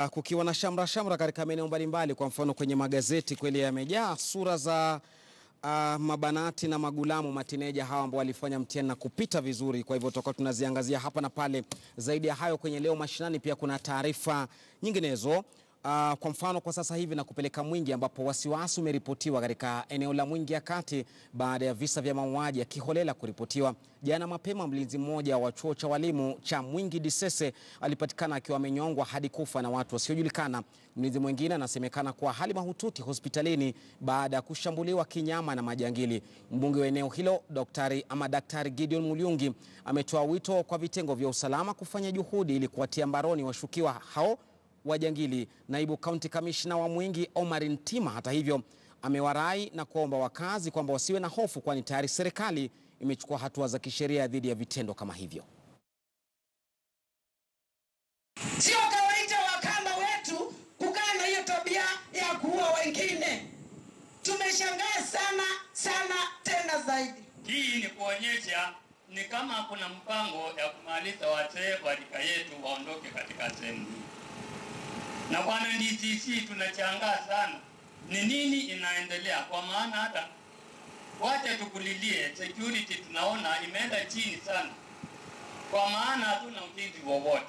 Kukiwa na shamra katika maeneo mbalimbali, kwa mfano kwenye magazeti kweli yamejaa sura za mabanati na magulamu matineja hawa ambao walifanya mtihani na kupita vizuri. Kwa hivyo tutakuwa tunaziangazia hapa na pale. Zaidi ya hayo, kwenye leo mashinani pia kuna taarifa nyinginezo. Kwa mfano kwa sasa hivi na kupeleka Mwingi, ambapo wasiwasi umeripotiwa katika eneo la Mwingi ya kati baada ya visa vya mauaji ya kiholela kuripotiwa. Jana mapema, mlinzi mmoja wa chuo cha walimu cha Mwingi Disese alipatikana akiwa amenyongwa hadi kufa na watu wasiojulikana. Mlinzi mwingine anasemekana kuwa hali mahututi hospitalini baada ya kushambuliwa kinyama na majangili. Mbunge wa eneo hilo Daktari Gideon Mulyungi ametoa wito kwa vitengo vya usalama kufanya juhudi ili kuwatia mbaroni washukiwa hao wajangili. Naibu County Commissioner wa Mwingi Omar Ntima, hata hivyo, amewarai na kuomba wakazi kwamba wasiwe na hofu, kwani tayari serikali imechukua hatua za kisheria dhidi ya vitendo kama hivyo. Sio kawaida wakamba wetu kukaa na hiyo tabia ya kuua wengine. Tumeshangaa sana tena zaidi. Hii ni kuonyesha ni kama kuna mpango ya kumaliza wazee wa rika yetu waondoke katika sehemu. Na bwana DCC, tunachangaa sana ni nini inaendelea, kwa maana hata wacha tukulilie security tunaona imeenda chini sana, kwa maana hatuna ulinzi wowote.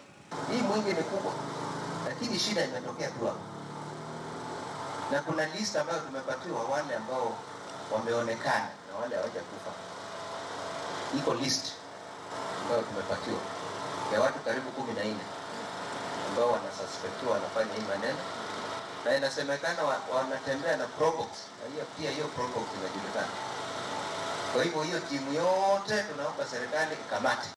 Hii Mwingi ni kubwa, lakini shida imetokea tu hapo. Na kuna list ambayo tumepatiwa wale ambao wameonekana na wale hawajakufa. Iko list ambayo tumepatiwa ya watu karibu 14 ambao wanasuspectiwa wanafanya hii maneno, na inasemekana wanatembea na probox, na pia hiyo probox inajulikana. Kwa hivyo hiyo timu yote tunaomba serikali ikamate.